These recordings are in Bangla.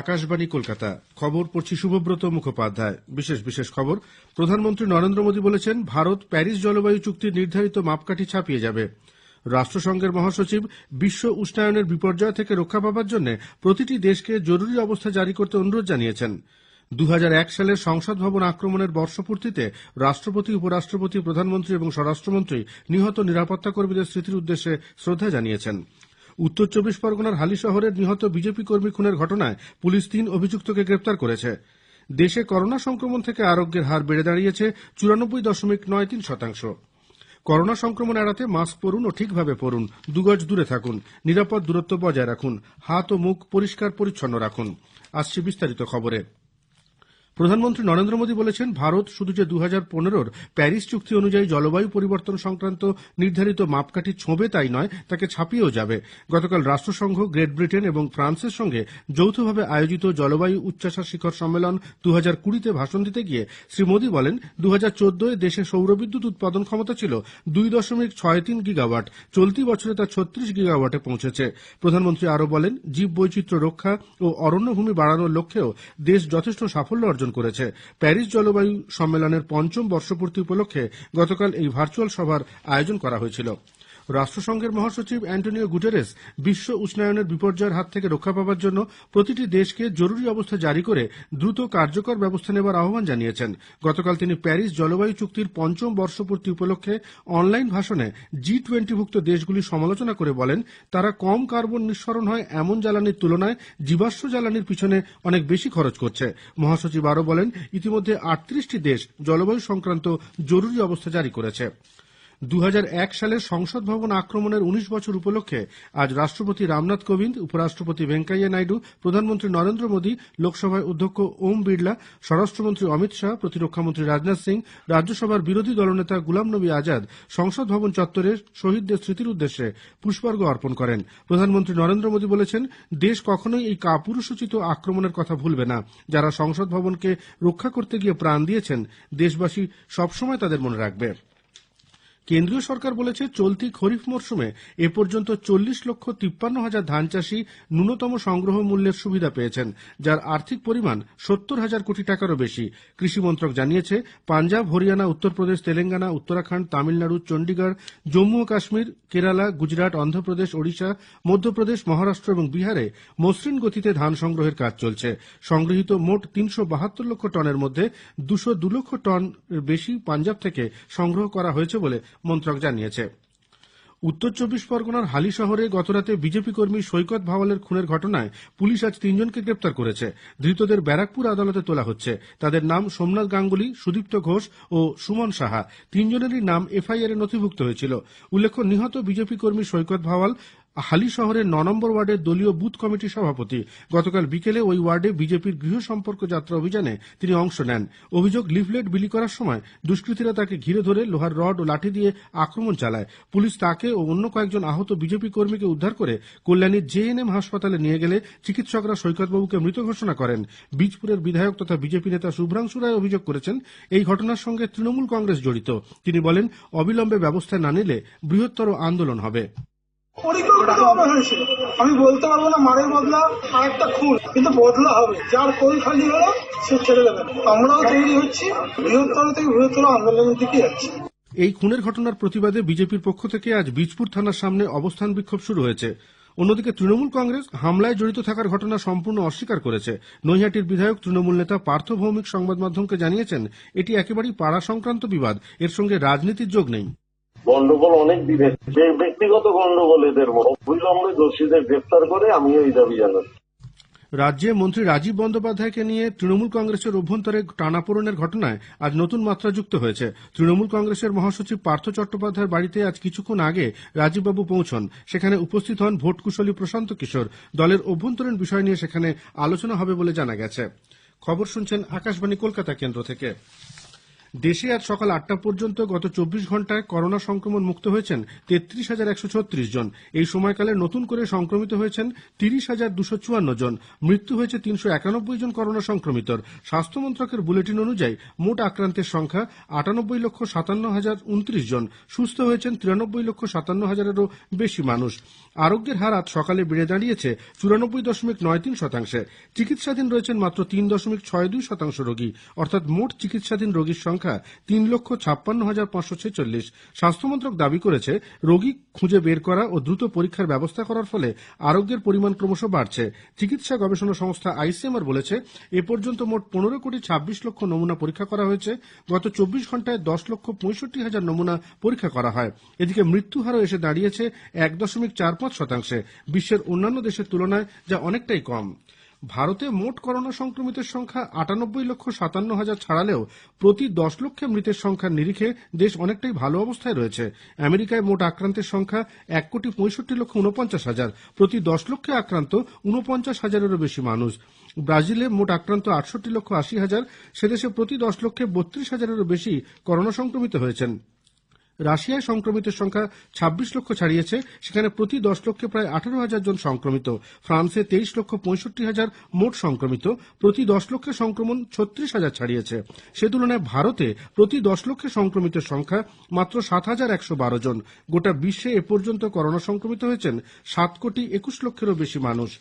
আকাশবাণী কলকাতা। খবর পড়ছি শুভব্রত মুখোপাধ্যায়। বিশেষ খবর। প্রধানমন্ত্রী নরেন্দ্র মোদী বলেছেন, ভারত প্যারিস জলবায়ু চুক্তির নির্ধারিত মাপকাঠি ছাপিয়ে যাবে। রাষ্ট্রসংঘের মহাসচিব বিশ্ব উষ্ণায়নের বিপর্যয় থেকে রক্ষা পাবার জন্য প্রতিটি দেশকে জরুরি অবস্থা জারি করতে অনুরোধ জানিয়েছেন। 2001 সালের সংসদ ভবন আক্রমণের বর্ষপূর্তিতে রাষ্ট্রপতি, উপরাষ্ট্রপতি, প্রধানমন্ত্রী এবং স্বরাষ্ট্রমন্ত্রী নিহত নিরাপত্তা কর্মীদের স্মৃতির উদ্দেশ্যে শ্রদ্ধা জানিয়েছেন। উত্তর 24 পরগনার হালি শহরের নিহত বিজেপি কর্মী খুনের ঘটনায় পুলিশ 3 অভিযুক্তকে গ্রেপ্তার করেছে। দেশে করোনা সংক্রমণ থেকে আরোগ্যের হার বেড়ে দাঁড়িয়েছে 94.93%। করোনা সংক্রমণ এড়াতে মাস্ক পরুন ও ঠিকভাবে পরুন, 2 গজ দূরে থাকুন, নিরাপদ দূরত্ব বজায় রাখুন, হাত ও মুখ পরিষ্কার পরিচ্ছন্ন রাখুন। আসছে বিস্তারিত খবরে। প্রধানমন্ত্রী নরেন্দ্র মোদী বলেছেন, ভারত শুধু যে 2015-র প্যারিস চুক্তি অনুযায়ী জলবায়ু পরিবর্তন সংক্রান্ত নির্ধারিত মাপকাঠি ছোঁবে তাই নয়, তাকে ছাপিয়েও যাবে। গতকাল রাষ্ট্রসংঘ, গ্রেট ব্রিটেন এবং ফ্রান্সের সঙ্গে যৌথভাবে আয়োজিত জলবায়ু উচ্চাশা শিখর সম্মেলন 2020-তে ভাষণ দিতে গিয়ে শ্রী মোদী বলেন, 2014-এ দেশে সৌরবিদ্যুৎ উৎপাদন ক্ষমতা ছিল 2.63 গিগাওয়াট, চলতি বছরে তা 36 গিগাওয়াটে পৌঁছেছে। প্রধানমন্ত্রী আরও বলেন, জীব বৈচিত্র্য রক্ষা ও অরণ্যভূমি বাড়ানোর লক্ষ্যেও দেশ যথেষ্ট সাফল্য অর্জন করেছে। প্যারিস জলবায়ু সম্মেলনের 5ম বর্ষপূর্তি উপলক্ষে গতকাল এই ভার্চুয়াল সভার আয়োজন করা হয়েছিল। রাষ্ট্রসংঘের মহাসচিব অ্যান্টোনিও গুটেরেস বিশ্ব উষ্ণায়নের বিপর্যয়ের হাত থেকে রক্ষা পাবার জন্য প্রতিটি দেশকে জরুরি অবস্থা জারি করে দ্রুত কার্যকর ব্যবস্থা নেবার আহ্বান জানিয়েছেন। গতকাল তিনি প্যারিস জলবায়ু চুক্তির 5ম বর্ষপূর্তি উপলক্ষে অনলাইন ভাষণে G20ভুক্ত দেশগুলির সমালোচনা করে বলেন, তারা কম কার্বন নিঃসরণ হয় এমন জ্বালানির তুলনায় জীবাশ্ম জ্বালানির পিছনে অনেক বেশি খরচ করছে। মহাসচিব আরও বলেন, ইতিমধ্যে 38টি দেশ জলবায়ু সংক্রান্ত জরুরি অবস্থা জারি করেছে। 2001 সালের সংসদ ভবন আক্রমণের 19 বছর উপলক্ষে আজ রাষ্ট্রপতি রামনাথ কোবিন্দ, উপরাষ্ট্রপতি ভেঙ্কাইয়া নাইডু, প্রধানমন্ত্রী নরেন্দ্র মোদী, লোকসভার অধ্যক্ষ ওম বিড়লা, স্বরাষ্ট্রমন্ত্রী অমিত শাহ, প্রতিরক্ষামন্ত্রী রাজনাথ সিং, রাজ্যসভার বিরোধী দলনেতা গুলাম নবী আজাদ সংসদ ভবন চত্বরে শহীদদের স্মৃতির উদ্দেশ্যে পুষ্পার্ঘ্য অর্পণ করেন। প্রধানমন্ত্রী নরেন্দ্র মোদী বলেছেন, দেশ কখনোই এই কাপুরুষোচিত আক্রমণের কথা ভুলবে না। যারা সংসদ ভবনকে রক্ষা করতে গিয়ে প্রাণ দিয়েছেন, দেশবাসী সবসময় তাদের মনে রাখবে। কেন্দ্রীয় সরকার বলেছে, চলতি খরিফ মরশুমে এ পর্যন্ত 40,53,000 ধান চাষী ন্যূনতম সংগ্রহ মূল্যের সুবিধা পেয়েছেন, যার আর্থিক পরিমাণ 70,000 কোটি টাকারও বেশি। কৃষি মন্ত্রক জানিয়েছে, পাঞ্জাব, হরিয়ানা, উত্তরপ্রদেশ, তেলেঙ্গানা, উত্তরাখণ্ড, তামিলনাড়ু, চণ্ডীগড়, জম্মু ও কাশ্মীর, কেরালা, গুজরাট, অন্ধ্রপ্রদেশ, ওড়িশা, মধ্যপ্রদেশ, মহারাষ্ট্র এবং বিহারে মসৃণ গতিতে ধান সংগ্রহের কাজ চলছে। সংগৃহীত মোট 372 লক্ষ টনের মধ্যে 202 লক্ষ টন বেশি পাঞ্জাব থেকে সংগ্রহ করা হয়েছে বলে মন্ত্রক জানিয়েছে। উত্তর 24 পরগনার হালি শহরে গতরাতে বিজেপি কর্মী সৈকত ভাওয়ালের খুনের ঘটনায় পুলিশ আজ 3 জনকে গ্রেপ্তার করেছে। ধৃতদের ব্যারাকপুর আদালতে তোলা হচ্ছে। তাদের নাম সোমনাথ গাঙ্গুলি, সুদীপ্ত ঘোষ ও সুমন সাহা। 3 জনেরই নাম FIR-এ নথিভুক্ত হয়েছিল। উল্লেখ্য, নিহত বিজেপি কর্মী সৈকত ভাওয়াল হালি শহরের 9 নম্বর ওয়ার্ডের দলীয় বুথ কমিটির সভাপতি। গতকাল বিকেলে ওই ওয়ার্ডে বিজেপির গৃহ সম্পর্ক যাত্রা অভিযানে তিনি অংশ নেন। অভিযোগ, লিফলেট বিলি করার সময় দুষ্কৃতীরা তাকে ঘিরে ধরে লোহার রড ও লাঠি দিয়ে আক্রমণ চালায়। পুলিশ তাকে ও অন্য কয়েকজন আহত বিজেপি কর্মীকে উদ্ধার করে কল্যাণীর JNM হাসপাতালে নিয়ে গেলে চিকিৎসকরা সৈকতবাবুকে মৃত ঘোষণা করেন। বীজপুরের বিধায়ক তথা বিজেপি নেতা শুভ্রাংশু রায় অভিযোগ করেছেন, এই ঘটনার সঙ্গে তৃণমূল কংগ্রেস জড়িত। তিনি বলেন, অবিলম্বে ব্যবস্থা না নিলে বৃহত্তর আন্দোলন হবে। পরিকল্পিতভাবে হয়েছে। আমি বলতে পারবো না মারের বদলা আর একটা খুন, কিন্তু বদলা হবে। যার কোল খালি হলো সে ছেড়ে দেবে। আমরাও তৈরি হচ্ছি, বৃহত্তর থেকে বৃহত্তর আন্দোলনের দিকে যাচ্ছি। এই খুনের ঘটনার প্রতিবাদে বিজেপির পক্ষ থেকে আজ বীজপুর থানার সামনে অবস্থান বিক্ষোভ শুরু হয়েছে। অন্যদিকে তৃণমূল কংগ্রেস হামলায় জড়িত থাকার ঘটনা সম্পূর্ণ অস্বীকার করেছে। নৈহাটির বিধায়ক তৃণমূল নেতা পার্থ ভৌমিক সংবাদ মাধ্যমকে জানিয়েছেন, এটি একেবারেই পাড়া সংক্রান্ত বিবাদ, এর সঙ্গে রাজনীতির যোগ নেই। গন্ডগোল অনেক দিনের, যে ব্যক্তিগত গন্ডগোল এদের অবিলম্বে দোষীদের গ্রেফতার করে আমি এই দাবি জানাচ্ছি। রাজ্যে মন্ত্রী রাজীব বন্দ্যোপাধ্যায়কে নিয়ে তৃণমূল কংগ্রেসের অভ্যন্তরে টানাপোড়েনের ঘটনায় আজ নতুন মাত্রা যুক্ত হয়েছে। তৃণমূল কংগ্রেসের মহাসচিব পার্থ চট্টোপাধ্যায়ের বাড়িতে আজ কিছুক্ষণ আগে রাজীববাবু পৌঁছন। সেখানে উপস্থিত হন ভোটকুশলী প্রশান্ত কিশোর। দলের অভ্যন্তরীণ বিষয় নিয়ে সেখানে আলোচনা হবে বলে জানা গেছে। খবর শুনছেন আকাশবাণী কলকাতা কেন্দ্র থেকে। দেশে আজ সকাল 8টা পর্যন্ত গত 24 ঘন্টায় করোনা সংক্রমণ মুক্ত হয়েছেন 33,136 জন। এই সময়কালে নতুন করে সংক্রমিত হয়েছেন 30,254 জন। মৃত্যু হয়েছে 391 জন করোনা সংক্রমিতর। স্বাস্থ্য মন্ত্রকের বুলেটিন অনুযায়ী মোট আক্রান্তের সংখ্যা 98,57,029 জন। সুস্থ হয়েছেন 93,57,000-এরও বেশি মানুষ। আরোগ্যের হার আজ সকালে বেড়ে দাঁড়িয়েছে 94.93%। চিকিৎসাধীন রয়েছেন মাত্র 3.62% রোগী, অর্থাৎ মোট চিকিৎসাধীন রোগীর সংখ্যা 3,56,546। স্বাস্থ্যমন্ত্রক দাবি করেছে, রোগী খুঁজে বের করা ও দ্রুত পরীক্ষার ব্যবস্থা করার ফলে আরোগ্যের পরিমাণ ক্রমশ বাড়ছে। চিকিৎসা গবেষণা সংস্থা আইসিএমআর বলেছে, এ পর্যন্ত মোট 15,26,00,000 নমুনা পরীক্ষা করা হয়েছে। গত 24 ঘন্টায় 10,65,000 নমুনা পরীক্ষা করা হয়। এদিকে মৃত্যু হারও এসে দাঁড়িয়েছে 1.45%। বিশ্বের অন্যান্য দেশের তুলনায় যা অনেকটাই কম। ভারতে মোট করোনা সংক্রমিতের সংখ্যা 98,57,000 ছাড়ালেও প্রতি 10 লক্ষে মৃতের সংখ্যার নিরিখে দেশ অনেকটাই ভালো অবস্থায় রয়েছে। আমেরিকায় মোট আক্রান্তের সংখ্যা 1,65,49,000। প্রতি 10 লক্ষে আক্রান্ত 49,000-এরও বেশি মানুষ। ব্রাজিলে মোট আক্রান্ত 68,80,000। সেদেশে প্রতি 10 লক্ষে 32,000-এরও বেশি করোনা সংক্রমিত হয়েছেন। রাশিয়ায় সংক্রমিতের সংখ্যা 26 লক্ষ ছাড়িয়েছে, সেখানে প্রতি 10 লক্ষে প্রায় 18,000 জন সংক্রমিত। ফ্রান্সে 23,65,000 মোট সংক্রমিত, প্রতি 10 লক্ষে সংক্রমণ 36,000 ছাড়িয়েছে। সে তুলনায় ভারতে প্রতি 10 লক্ষে সংক্রমিতের সংখ্যা মাত্র 7,112 জন। গোটা বিশ্বে এ পর্যন্ত করোনা সংক্রমিত হয়েছেন 7,21,00,000-এরও বেশি মানুষ।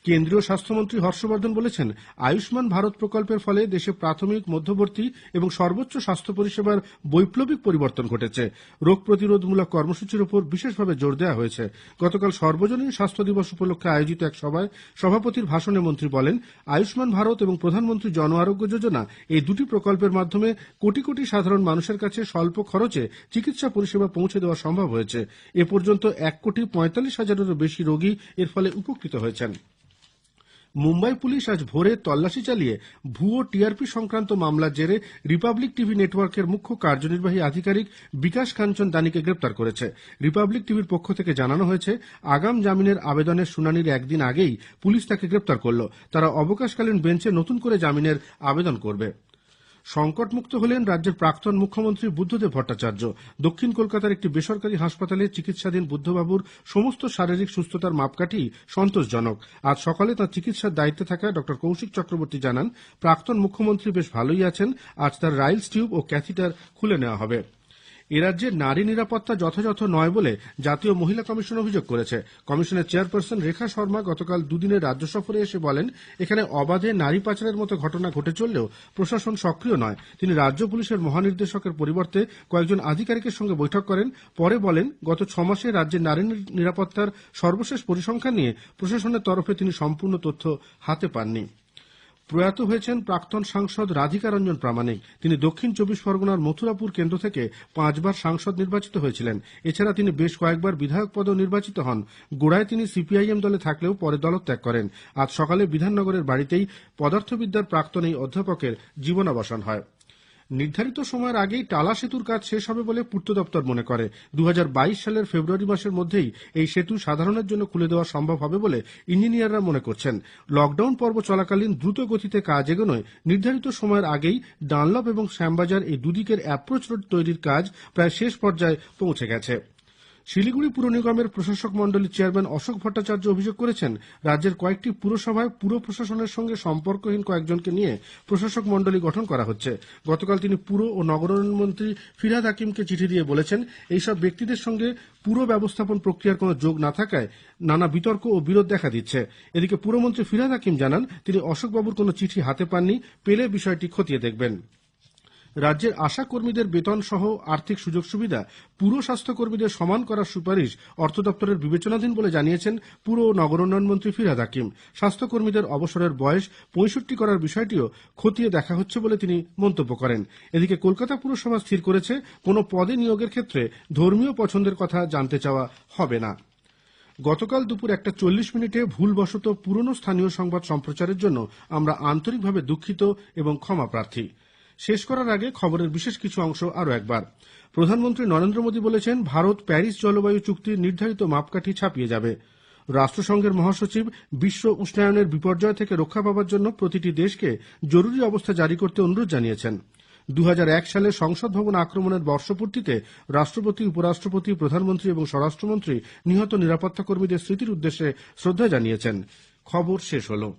কেন্দ্রীয় স্বাস্থ্যমন্ত্রী হর্ষবর্ধন বলেছেন, আয়ুষ্মান ভারত প্রকল্পের ফলে দেশে প্রাথমিক, মধ্যবর্তী এবং সর্বোচ্চ স্বাস্থ্য পরিষেবার বৈপ্লবিক পরিবর্তন ঘটেছে। রোগ প্রতিরোধমূলক কর্মসূচির উপর বিশেষভাবে জোর দেওয়া হয়েছে। গতকাল সর্বজনীন স্বাস্থ্য দিবস উপলক্ষে আয়োজিত এক সভায় সভাপতির ভাষণে মন্ত্রী বলেন, আয়ুষ্মান ভারত এবং প্রধানমন্ত্রী জন আরোগ্য যোজনা, এই দুটি প্রকল্পের মাধ্যমে কোটি কোটি সাধারণ মানুষের কাছে স্বল্প খরচে চিকিৎসা পরিষেবা পৌঁছে দেওয়া সম্ভব হয়েছে। এ পর্যন্ত 1,45,000-এরও বেশি রোগী এর ফলে উপকৃত হয়েছেন। মুম্বাই পুলিশ আজ ভোরে তল্লাশি চালিয়ে ভুয়ো টিআরপি সংক্রান্ত মামলার জেরে রিপাবলিক টিভি নেটওয়ার্কের মুখ্য কার্যনির্বাহী আধিকারিক বিকাশ কাঞ্চন দানিকে গ্রেপ্তার করেছে। রিপাবলিক টিভির পক্ষ থেকে জানানো হয়েছে, আগাম জামিনের আবেদনের শুনানির একদিন আগেই পুলিশ তাকে গ্রেপ্তার করল। তারা অবকাশকালীন বেঞ্চে নতুন করে জামিনের আবেদন করবে। সংকটমুক্ত হলেন রাজ্যের প্রাক্তন মুখ্যমন্ত্রী বুদ্ধদেব ভট্টাচার্য। দক্ষিণ কলকাতার একটি বেসরকারি হাসপাতালে চিকিৎসাধীন বুদ্ধবাবুর সমস্ত শারীরিক সুস্থতার মাপকাঠি সন্তোষজনক। আজ সকালে তাঁর চিকিৎসার দায়িত্বে থাকা ডক্টর কৌশিক চক্রবর্তী জানান, প্রাক্তন মুখ্যমন্ত্রী বেশ ভালোই আছেন। আজ তার রাইলস টিউব ও ক্যাথিটার খুলে নেওয়া হবে। এরাজ্যে নারী নিরাপত্তা যথাযথ নয় বলে জাতীয় মহিলা কমিশন অভিযোগ করেছে। কমিশনের চেয়ারপারসন রেখা শর্মা গতকাল দুদিনের রাজ্য সফরে এসে বলেন, এখানে অবাধে নারী পাচারের মতো ঘটনা ঘটে চললেও প্রশাসন সক্রিয় নয়। তিনি রাজ্য পুলিশের মহানির্দেশকের পরিবর্তে কয়েকজন আধিকারিকের সঙ্গে বৈঠক করেন। পরে বলেন, গত 6 মাসে রাজ্যের নারী নিরাপত্তার সর্বশেষ পরিসংখ্যান নিয়ে প্রশাসনের তরফে তিনি সম্পূর্ণ তথ্য হাতে পাননি। প্রয়াত হয়েছেন প্রাক্তন সাংসদ রাধিকা রঞ্জন প্রামাণিক। তিনি দক্ষিণ 24 পরগনার মথুরাপুর কেন্দ্র থেকে 5 বার সাংসদ নির্বাচিত হয়েছিলেন। এছাড়া তিনি বেশ কয়েকবার বিধায়ক পদেও নির্বাচিত হন। গোড়ায় তিনি সিপিআইএম দলে থাকলেও পরে দলত্যাগ করেন। আজ সকালে বিধাননগরের বাড়িতেই পদার্থবিদ্যার প্রাক্তন এই অধ্যাপকের জীবনাবসান হয়। নির্ধারিত সময়ের আগেই টালা সেতুর কাজ শেষ হবে বলে পূর্ত দপ্তর মনে করে। 2022 সালের ফেব্রুয়ারি মাসের মধ্যেই এই সেতু সাধারণের জন্য খুলে দেওয়া সম্ভব হবে বলে ইঞ্জিনিয়াররা মনে করছেন। লকডাউন পর্ব চলাকালীন দ্রুত গতিতে কাজ এগোনোয় নির্ধারিত সময়ের আগেই ডানলপ এবং শ্যামবাজার এই দুদিকের অ্যাপ্রোচ রোড তৈরির কাজ প্রায় শেষ পর্যায়ে পৌঁছে গেছে। শিলিগুড়ি পুর নিগমের প্রশাসক মণ্ডলীর চেয়ারম্যান অশোক ভট্টাচার্য অভিযোগ করেছেন, রাজ্যের কয়েকটি পুরসভায় পুর প্রশাসনের সঙ্গে সম্পর্কহীন কয়েকজনকে নিয়ে প্রশাসক মণ্ডলী গঠন করা হচ্ছে। গতকাল তিনি পুর ও নগরায়ণ মন্ত্রী ফিরহাদ হাকিমকে চিঠি দিয়ে বলেছেন, এইসব ব্যক্তিদের সঙ্গে পুর ব্যবস্থাপন প্রক্রিয়ার কোনো যোগ না থাকায় নানা বিতর্ক ও বিরোধ দেখা দিচ্ছে। এদিকে পুরমন্ত্রী ফিরহাদ হাকিম জানান, তিনি অশোকবাবুর কোনো চিঠি হাতে পাননি, পেলে বিষয়টি খতিয়ে দেখবেন। রাজ্যের আশা কর্মীদের বেতন সহ আর্থিক সুযোগ সুবিধা পুর স্বাস্থ্যকর্মীদের সমান করার সুপারিশ অর্থ দপ্তরের বিবেচনাধীন বলে জানিয়েছেন পুর ও নগরোন্নয়ন মন্ত্রী ফিরহাদ হাকিম। স্বাস্থ্যকর্মীদের অবসরের বয়স 65 করার বিষয়টিও খতিয়ে দেখা হচ্ছে বলে তিনি মন্তব্য করেন। এদিকে কলকাতা পুরসভা স্থির করেছে, কোনো পদে নিয়োগের ক্ষেত্রে ধর্মীয় পছন্দের কথা জানতে চাওয়া হবে না। গতকাল দুপুর 1:40 ভুলবশত পুরনো স্থানীয় সংবাদ সম্প্রচারের জন্য আমরা আন্তরিকভাবে দুঃখিত এবং ক্ষমা প্রার্থী। শেষ করার আগে খবরের বিশেষ কিছু অংশ আরও একবার। প্রধানমন্ত্রী নরেন্দ্র মোদী বলেছেন, ভারত প্যারিস জলবায়ু চুক্তির নির্ধারিত মাপকাঠি ছাপিয়ে যাবে। রাষ্ট্রসংঘের মহাসচিব বিশ্ব উষ্ণায়নের বিপর্যয় থেকে রক্ষা পাওয়ার জন্য প্রতিটি দেশকে জরুরি অবস্থা জারি করতে অনুরোধ জানিয়েছেন। 2001 সালে সংসদ ভবন আক্রমণের বর্ষপূর্তিতে রাষ্ট্রপতি, উপরাষ্ট্রপতি, প্রধানমন্ত্রী এবং স্বরাষ্ট্রমন্ত্রী নিহত নিরাপত্তা কর্মীদের স্মৃতির উদ্দেশ্যে শ্রদ্ধা জানিয়েছেন। খবর শেষ হলো।